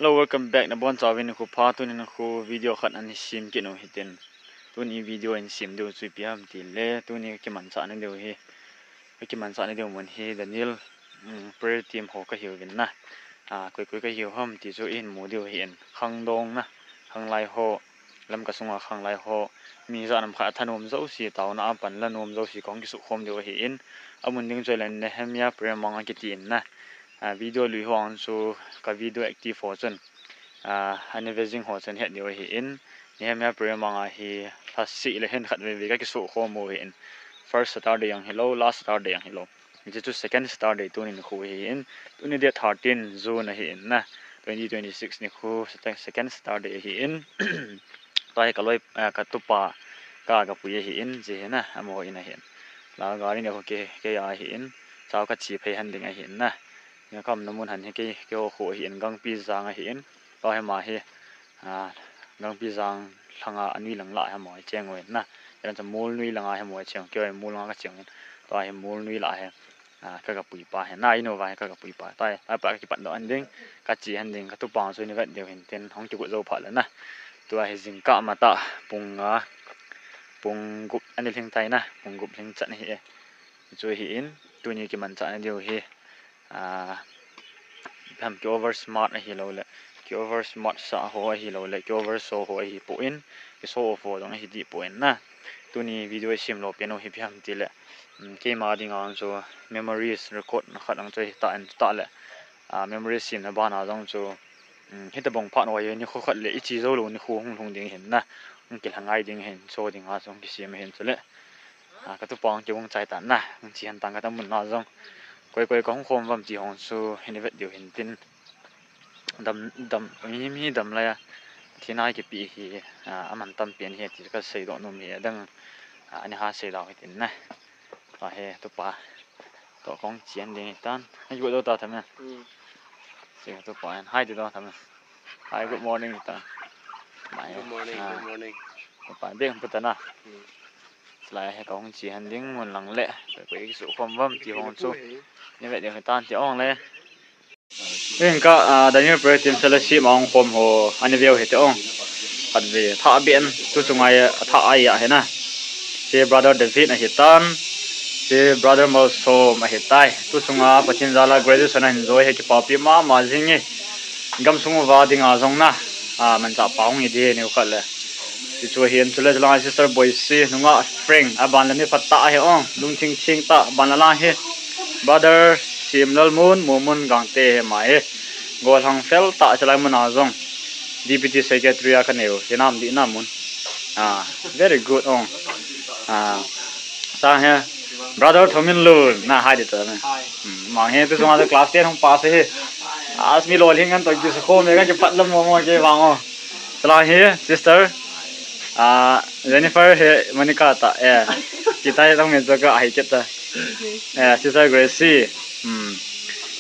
Hello, welcome back na bon chawin ku pha tu ni ku video khat an sim ke no hiten tu ni video in sim do chu piam ti le tu ni ke man cha na do hi ke man cha na do mon hi Daniel prayer team ho ka hiu win na koi ka hiu ham ti chu in mu do hi en khang dong na khang lai ho lam ka sunga khang lai ho mi za nam kha thanom zo si taw na pan la nom zo si kong ki su khom do hi in amun ding choi lan Nehemiah Prayer Mount ki tin na video lui hong so ka video active ho chen anh vezing ho chen het dio hi in Nehemiah Prayer Mount hi thasi le hen khat ve ka ki su kho mo hi in first Saturday yang hello last Saturday yang hello which is second Saturday tu ni khu hi in tu ni date 13 June hi in na 2026 ni khu second Saturday hi in tai ka loi ka tu pa ka pu hi in je na amo in a hin la ga ni ko ke ya hi in chao ka chi phei han ding a hin na ya kam namun han he ke ho hi in gang pi zang a hi in to he ma hi gang pi zang thanga anui lang la ha moi cheng wen na yan cha mul nui langa ha moi cheng ke mul nga ka cheng to he mul nui la he ka pui pa he na ino vai ka pui pa tai pa ki pan do an ding ka chi han ding ka tu pa so ni vet de hin ten hong chu zo pha la na to he jing ka ma ta pung gup an ling tai na pung gup ling chan hi chu hi in tu ni ki man cha na dio hi ham ki over smart a hi lo le ki over smart sa ho hi lo le ki over so ho hi po in ki so fo dong hi di po in na tu ni video sim lo piano hi pham ti le ke ma ding ang so memories record na khat ang choi ta le memories sim na ba na dong so hita bong pha no ye ni kho khat le I chi zo lo ni khu hung ding hin na ki hangai ding hin so ding a song ki sim hin chule ka tu pang ki wong chai ta na chi han tang ka ta mun na zong koi kong khom vam chi hong su hin vet dio hin tin dam mi dam la ya thinai ki pi hi aman tam pian hi ti ka sei do nom hi dang ani ha sei daw hin na ta he tu pa to kong chian ding tan ai go do ta tham na se tu pa an hai ti do tham na hi good morning ta good morning pa ding pu ta na lại hay có chỉ hành đến nguồn lặng lẽ với cái sự phong vâm chỉ hồn số như vậy để người ta chỉ on lên nên cả Daniel Prayer team sẽ là sĩ mong hôm hồ anh về hết ông ăn về thả biển tôi chung ai thả ai à hết na si brother David là hết tan si brother Molso mà hết tai tôi chung à bắt chân ra là graduation anh rồi hết cái papi mà gì nhỉ gam sung vào đi ngã giống na mình chả bảo gì đi nếu cả là chu hiền chu le lang sister boy si nunga spring aban la ni fatta he ong lung ching ching ta ban la he brother simlal mun gang te he mai gol hang fel ta chalai mun azong DPT secretary ka neu hinam di namun very good ong sa he brother thomin lun na hai de ta na ma he tu suma class 10 hong pass he as mi lol hingan to ju ko me ga ke patlam mo ke wango chala he sister Jennifer he Monica ta kita yang menjaga ai kita sister Gracie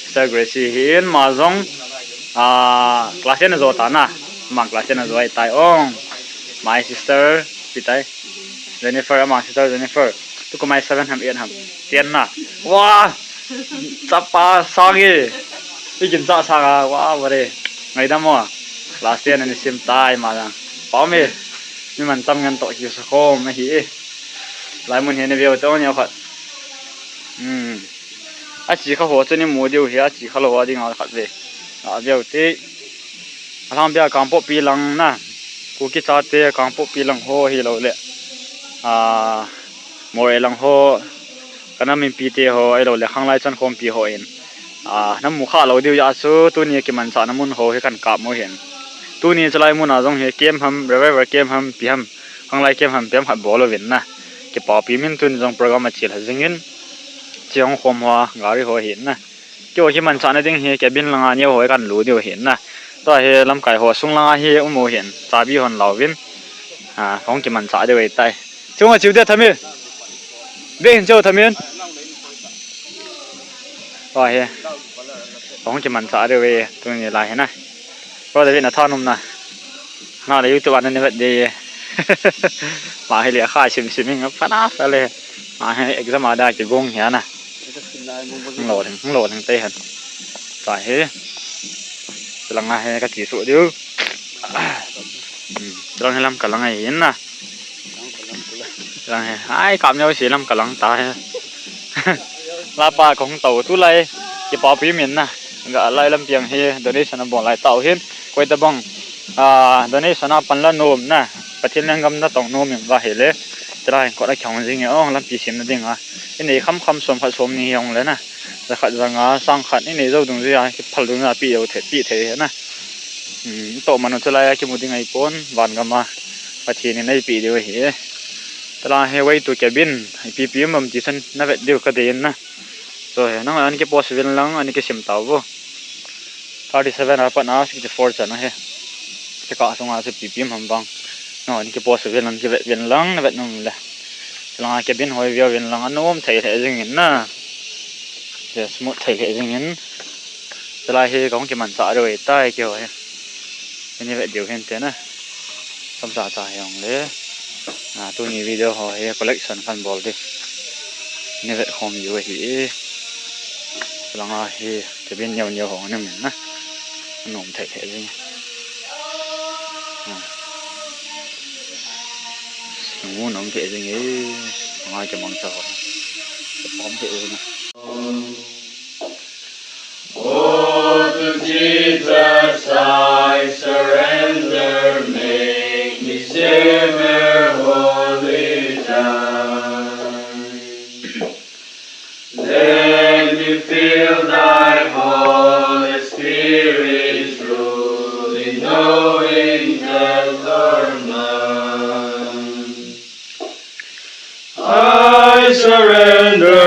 sister Gracie hin mazong kelasnya na zo ta na mang kelasnya na zo ai tai ong my sister pitai Jennifer amang sister Jennifer tu ko my 7 ham 8 ham 10 na wah chapa sangi bikin sa sanga wah bare ngai da mo kelasnya na ni sim tai ma lang pao me mi man tam ngan to hi sa ko ma hi lai mun he ne veo to nya khat a chi kha ho chu ni mo deu hi a chi kha lo wa ding a khat ve veo te alam bia kam po pi lang na ku ki cha te kam po pi lang ho hi lo le mo e lang ho kana min pi te ho ai lo le khang lai chan khom pi ho in nam mu kha lo deu ya chu tu ni ki man cha na mun ho he kan ka mo hen tu ni chalai mun azong he kem ham reviver kem ham pi ham hang lai kem ham pem hat bolo win na ke pa pi min tun jong program achil hazingin chiang khom wa gari ho hin na kyo hi man chana ding he ke bin langa ni ho kan lu dio hin na to he lam kai ho sung langa hi umo hin cha bi hon lawin khong ki man cha de wei tai chung a chiu de thamin be hin chau thamin to he khong ki man cha de wei tu ni la he naก็จะเป็นท่านุ่มนะน่าจะยุติวันนี้แบบดีมาให้เหลือค่าชิมมิ่งครับพนักเลยมาให้เอกซ์มาได้จะกงเหี้ยนะโหลดถึงเตะหันใส่เฮ้ย langa he ka ti su diu drang helam kalanga yin na drang he ai kam nhau si lam kalang ta he la pa kong tàu tu lai ki pa pi min na ga lai lam piang he donation a bon lai tàu hin koi ta bong donation a pan la nom na pathin langam na tong nom wa he le trai ko la khong jing ong lam pi sim na ding a ini kham som pha som ni yong le na ra khat zanga sang khat ini zo dung zia ki phal dung na pi yo the pi the na to manu chalaya ki muding ai pon van gama pathin nei pi de hi tala he way to cabin ppm am tisan na vet deu ka dein na so he nang an ke possible lang an ke sim taw bo 37 apa na 64 chana he ke ka songa se ppm ham bang no an ke possible an ke vet ven lang na vet nong la tala cabin hoi via ven lang anom thai the jing in na je smooth thai the jing in tala he kong ke man sa roi tai ke ho he ni vet deu hen te na sam sa cha yong le tu ni video ho he collection kan bol di ni vet khom yu hi langa he te bin nhau nhau ho na min na nom thai the jing ngu nom the jing e ngai ke mong cha ho pom the na Oh, to Jesus I surrender, make me Savior, holy time. Let me feel Thy Holy Spirit truly, knowing that are mine. I surrender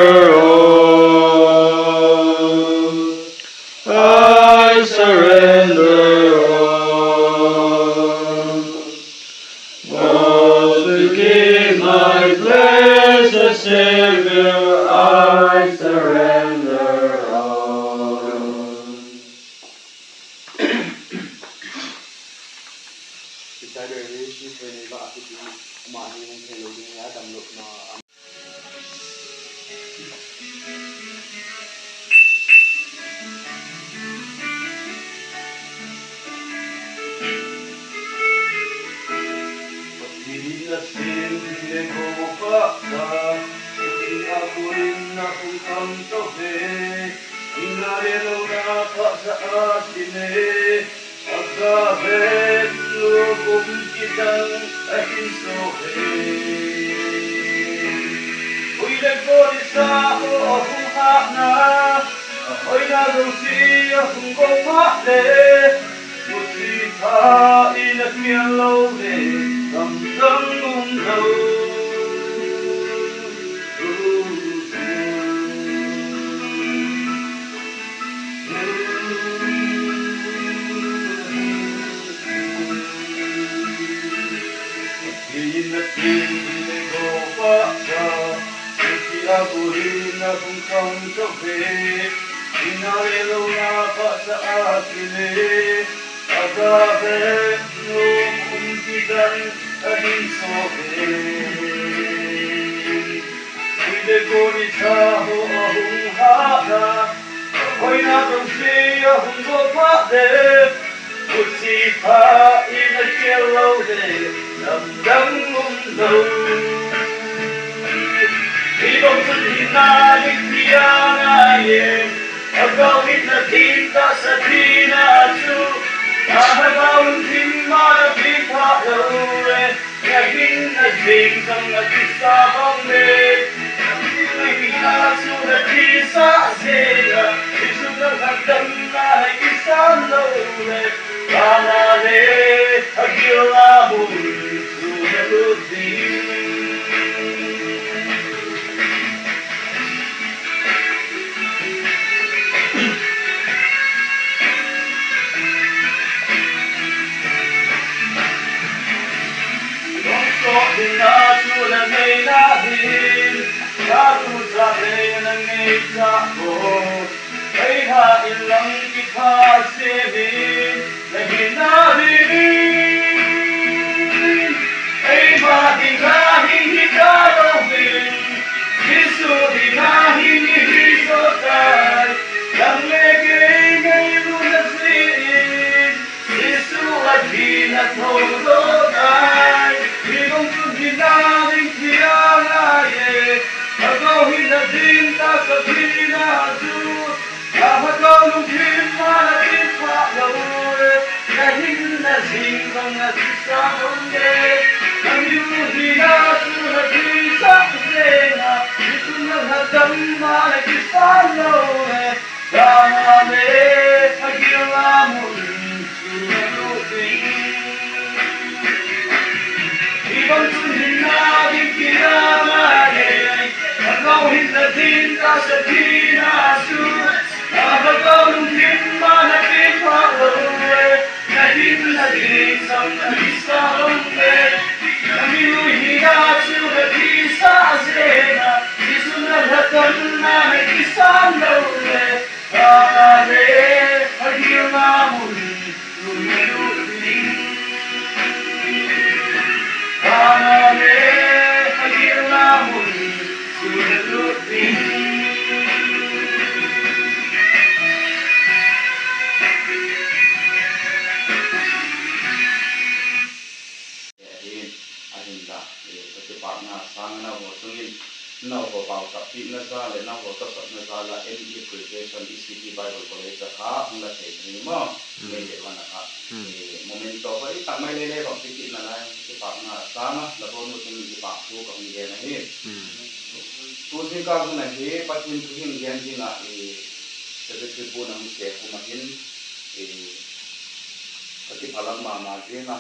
I surrender all. Oh, forgive my blessed Savior, I surrender all. đi là thâu đô ai đi công tu đi na đi kia na ye mà câu hi là tin ta sẽ đi na du mà câu lung tin mà là tin phá lâu là hin là gì không là gì sao không nghe làm như đi na du là đi sắc dễ na đi tu là tâm mà là đi xa lâu Ramane Agilamun Surutin Ibang tunina Bikiyamane Agaw hindatin ka sa dinasu Nabagaw lungkin manatin paglawe Nahin naging sa nagisarongke Namiluhigat sugatisa sena Isunalatan na nagisan lawe Ramane Agilamun Surutin Ramane Agilamun Surutin Ahinda, kecepatan sang na ho sungin na ho pau sakti na sa le na ho tasat na sa la NE Preparation ICT Bible College ka ang la the ni mo me de kana ka momento ba ita mai le ba tikit na lai kecepatan sang la bo no ting di pa ko ka ni na he tu sin ka na he patin tu hin gen din na se po na mi ke ko ma hin pati palang mama jena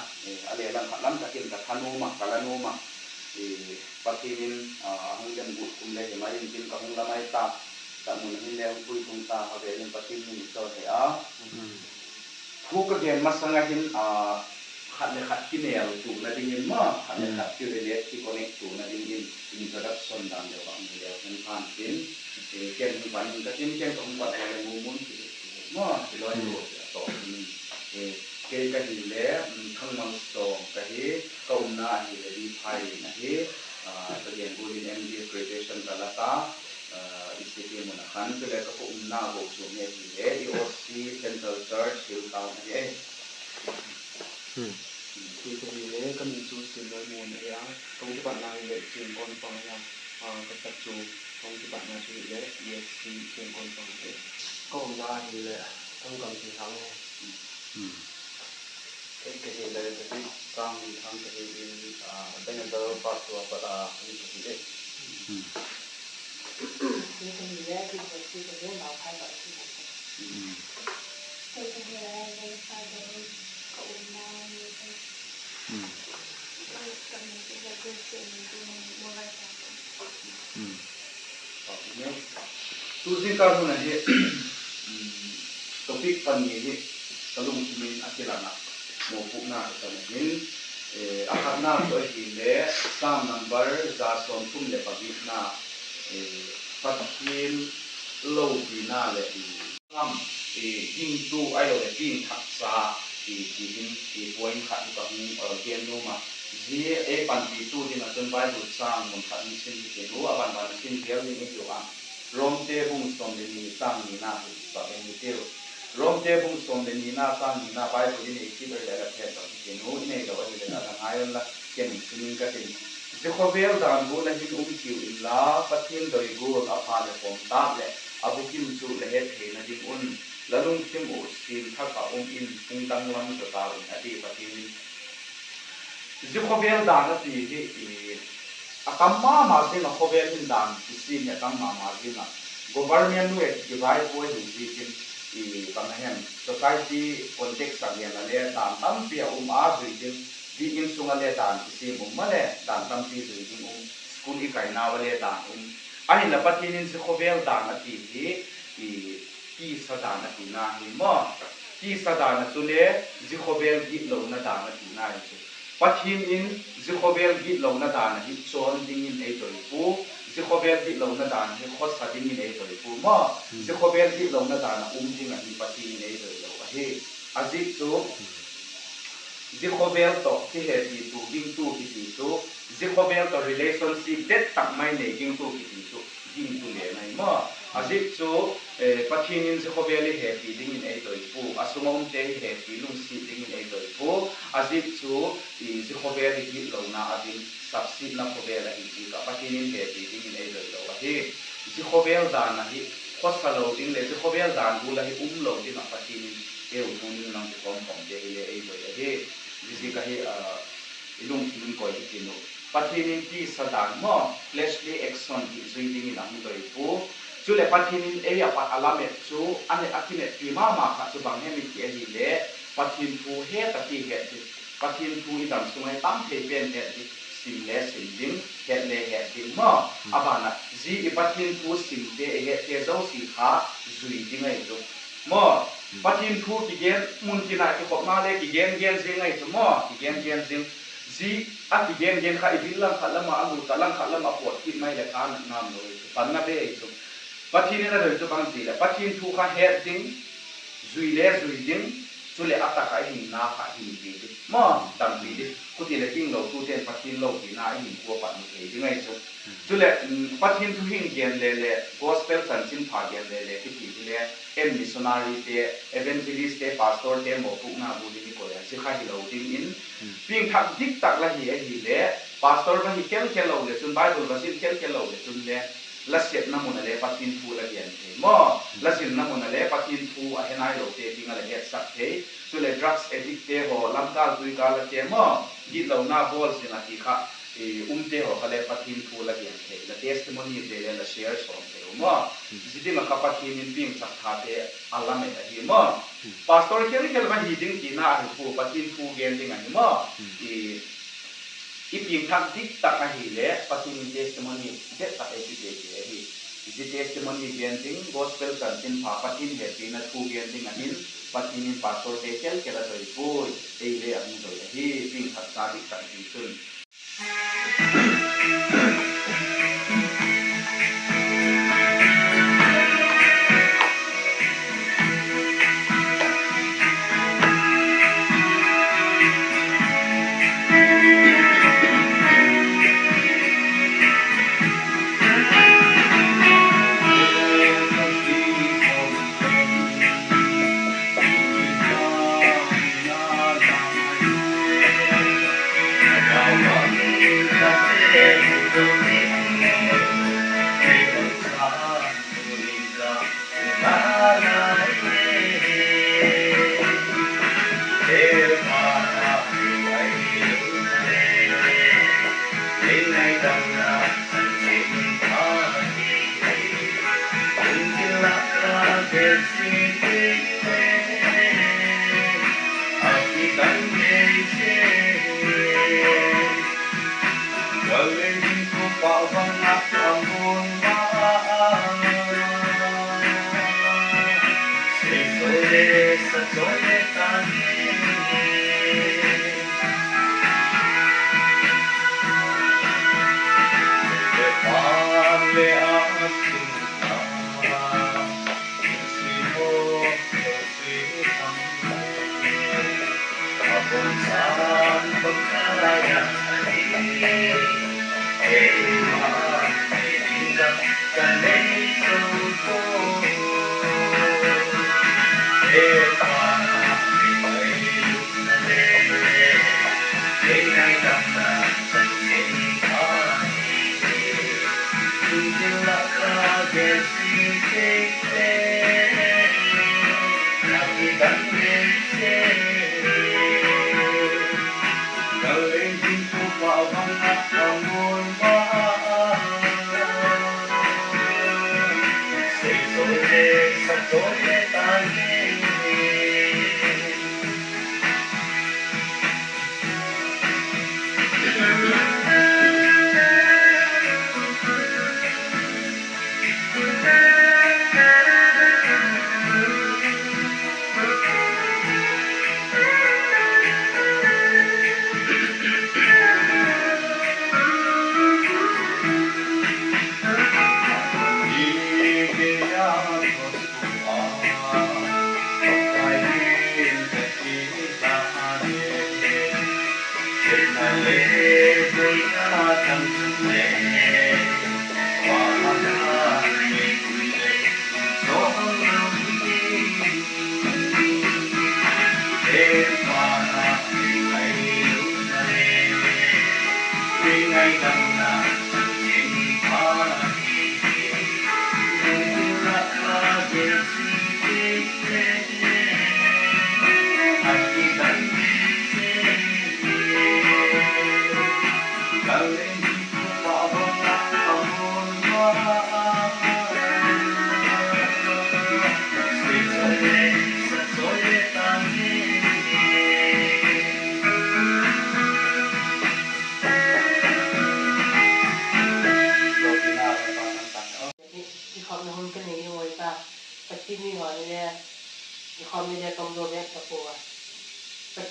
alelang kalam takin katanuma kalanuma patinin hanggan bu kumle mayin tin kahung lamay ta mun hin le pui tung ta ha ve patin ni so he thu ka gen masangahin khat le khat kinel tu na dingin ma khat le khat ki relate ki connect tu na dingin introduction dan de wang le kan pan tin ken ban ka tin ken kahung pat le mumun ma siloi lo to cái gì lẽ không mang sòng cái câu na thì là đi phai na he thực hiện buổi em đi preparation cả là ta ICT mình khăn cái lẽ cái câu na bộ số nghe thì lẽ DOC Central Church siêu tao na he thì cái lẽ cái mình chú xin nói muốn này á công ty bạn nào lệ chuyên con phòng nha cái tập chú công ty bạn nào chú lẽ ESC chuyên con phòng thế câu na thì lẽ không cần gì thắng cái gì là cái sang sang cái gì bên đó phát qua para cái gì đấy cái gì đấy thì cái nào phải vậy thì cái gì đấy phải vậy cậu nào như thế cái mình cái cái chuyện mình mua lại nhé tu sinh cao hơn này topic phần gì đấy kalung kimin akilana mo pukna sa min akana so hile sam number za som tum le pagit na pathin lo bina le sam king tu ayo le king thaksa hin point khat ka hu gen no ma ji pan pi tu din a chon bai bu sang mon khat ni sin ke ro aban ban sin kel ni e yo a rom te bung som le ni sang ni na ba ni te rom te bung som le ni na sang ni na bai bu ni ki ber le la phe to ki no ni ga wa le na ngai la ken sin ka tin je khovel dan bu la hin ki in la pathin doi go a pha le pom ta le abu kim chu le he the na ding un lalung kim o sin tha ka in pung dang lam to ta ati pathin je khovel dan ati hi akamma ma se na khovel hin dan si ne kamma ma ji na government nu e divai ko hi ji panghem society context ang yan ale dan tam pi a zui di in sunga le dan isi male dan tam pi zui school i kai na wale dan ai la patinin se khovel dan ati ki sa dan ati na hi mo ki sa dan sule ji khovel gi lo na dan ati na hi pathin in ji khovel gi lo na dan hi chon ding in ei toi pu si khovel di lo na dan he khos sa ding ni ei to pu ma si khovel di lo na dan ding a hi pati ni ei to lo a he azik tu si khovel to ki he ti tu ding tu ki ti tu si khovel to relationship det tak mai nei ding tu ki ti tu ding tu le nai ma azik tu pati ni si khovel he ti ding in ei to pu asumom te he ti lung si ding in ei to pu azit chu i khovel hi lo na adin subsit na khovel hi ka patinin he ti ding in ei lo hi khovel dan na hi khosalo ding le khovel dan bu la hi lo ding na patinin e unin nang te kom kom de hi ei boi hi ji ka hi ilung thilun ko hi tinu patinin ti sadan mo fleshly action hi zui ding in ang doi pu chu le patinin e ya pat alamet chu ane akine ti ma kha chu bang he mi ti hi le pathin pu he ta ti he ti pathin pu i dam sungai tam the pen he ti sim le sim ding he le he ti mo abana ji i pathin pu sim te he te zo si kha zui ding ai chu mo pathin pu ki gen mun ki na ki khomna le ki gen jing ai chu mo ki gen jing ji a ki gen kha i bil lang kha lama amu ta lang kha lama pot ki mai le kha nam lo pan na be ai chu pathin na re chu bang ti le pathin pu kha he ding zui ding chu le ataka hi na kha hi bi di mo dam bi di ku ti le ting lo tu ten pathin lo ki na hi ko pa ni he ding ai chu le pathin thu hin gen le gospel kan chin pha gen le ki ti le em missionary te evangelist te pastor te mo pu na bu ni ko ya si kha hi lo ding in ping thak dik tak la hi le pastor ba hi kel lo le chun bible ba sin kel lo le chun le la set na mun le pathin thu la gen the mo la sin na mun le pathin thu a henai lo te ting la het sak the chu le drugs addict te ho lam ka tui ka la te mo gi lo na bol sin a ti kha te ho ka le pathin thu la gen the la testimony de le la share so te mo ji ma ka pathin in ping sak tha te alame a hi mo pastor kel ma hi ding ti na hi pu pathin thu gen ding a hi mo iping thak dik tak a hi le pathin testimony de ta e ti hi the testimony granting gospel content pha patin he pina thu granting anin patinin pastor te kel kela doi pui ei le ang doi hi ping khat sa dik tak ti sun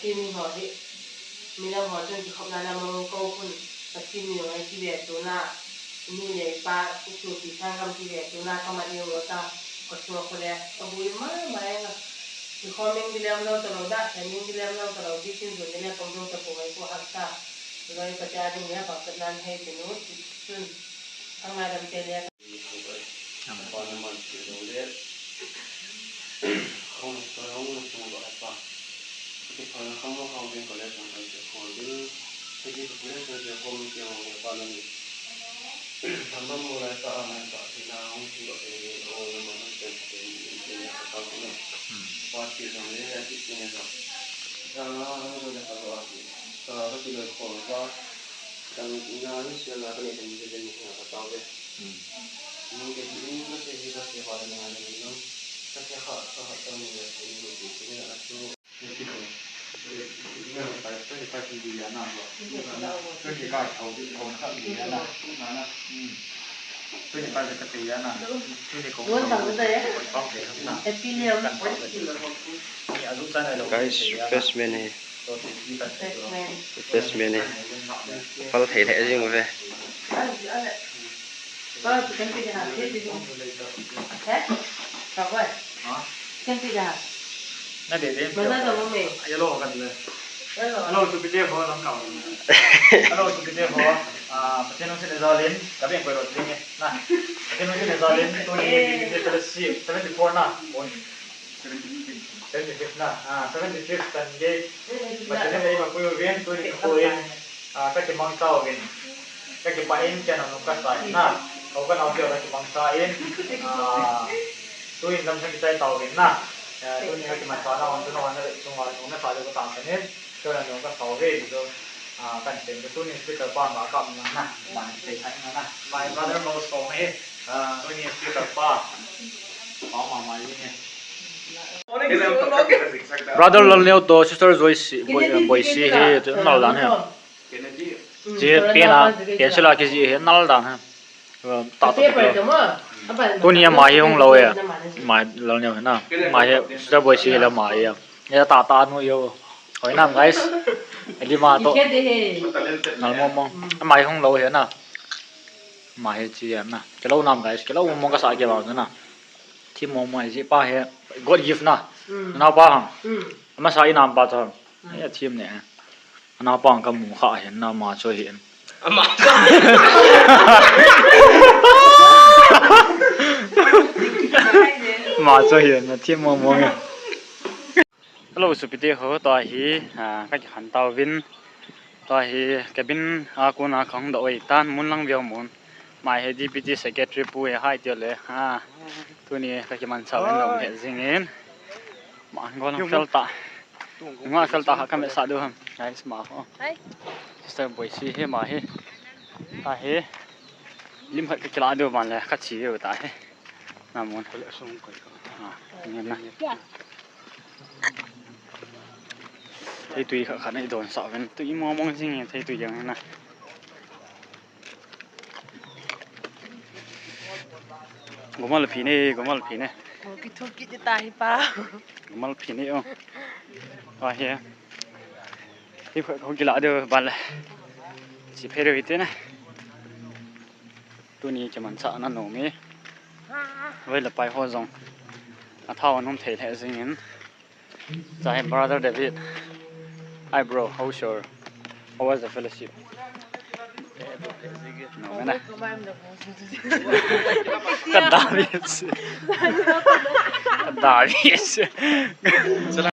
team ho hi mila ho chen khomna na mo ko kun team yo ai ki ve tu na ni le pa ku ti sang kam ki ve tu na ka ma ni ro ta ko so ko le abu ma na ki khoming dilam no to da training dilam no to di tin zo ne ko do ta ko ai ko ha ta loi pa ja ding ya pa nan he ti no sun ang na dam te le Apa nama itu dia? Không tôi không gọi apa. Thì phần không có không bên còn lại còn phải còn đến cái gì cũng đến rồi không kiểu apa lagi. Sama mulai tak thì nào không chịu được orang mana jadi ini atau apa. Pasti sampai jadi ini tak. Jangan ada kalau lagi. Kalau tidak kalau dan ini siapa yang jadi ini atau apa. Mungkin ini masih kita siapa dengan ini. Tapi hak kami ini itu itu ini pada pasti dia nak buat. Itu kita tahu di kawasan dia nak, mana. Itu kita dekat dia nak. Itu di kawasan. Guys, first man ni. First man ni. Kalau thấy thế gì vậy? Có cái gì hả? Thế thì không. Thế? Sao vậy? Hả? Cái gì hả? Nó để đến. Mà ra rồi mày. Alo gầnเลย. Alo chụp video phô lắm cậu. Alo chụp video phô. Bác sĩ nó sẽ ra lên. Các bạn quay rồi đi nghe. Nè. Bác sĩ nó sẽ ra lên. Tôi đi video tới 74 nè. 75 nè. 75 tần cái. Bác sĩ nó đi mà quay viên tôi đi quay. Các cái mong tao viên. Các cái pain cho nó cắt sai nè. Kau kan audio lagi bangsain. Tu indam sa kita tawin na. Tu ni lagi macana on tu no ana sungai nungna sa ko tang kanin. Tu na nungka tawin tu kan tem tu ni speaker pa ma kam na. Man sei thai na. My brother knows song he. Tu ni speaker pa. Pa ma mai ni. Brother lol neo to sister Joyce boy si he tu nal dan he. Ji pena pensela ke ji he nal dan he. Ta tu ni mai hong lo ya mai lo ne na mai sister boy si la mai ya ya ta no yo hoi nam guys ali ma to nal mo mo mai hong lo he na mai chi ya na ke lo nam guys ke lo mo ka sa ke ba na thi mo mai ji pa he god gift na na pa ha ma sa i nam pa cha ya thim ne na pa ka mu kha he na ma cho he mà cho hiện là thêm mong mong hello sự bị hở tòa hi các hành tàu vin tòa hi cabin cô na không đội tan muốn lăng việc muốn mai he DPT secretary pu hai tiêu lệ tôi nè các cái màn sau đồng hiện sinh đến mà ngon phèo ta ngon phèo ta các mẹ sao được không guys mà không sister boy si he mà he ta he lim hết cái lá được mà là cắt chỉ được ta he nam muốn phải xong nghe nè thấy tùy khả năng đồn sợ vẫn tùy mong gì thấy tùy giống nè gồm là phí này cái thuốc kít tai pa gồm là phí này không he thì không chỉ là được bạn là chỉ phải được thế này tôi nghĩ chỉ mình sợ nó nổ mi với là bài hoa rồng thao nó thể thể gì nhỉ tại brother David hi bro how sure how was the fellowship no này cái David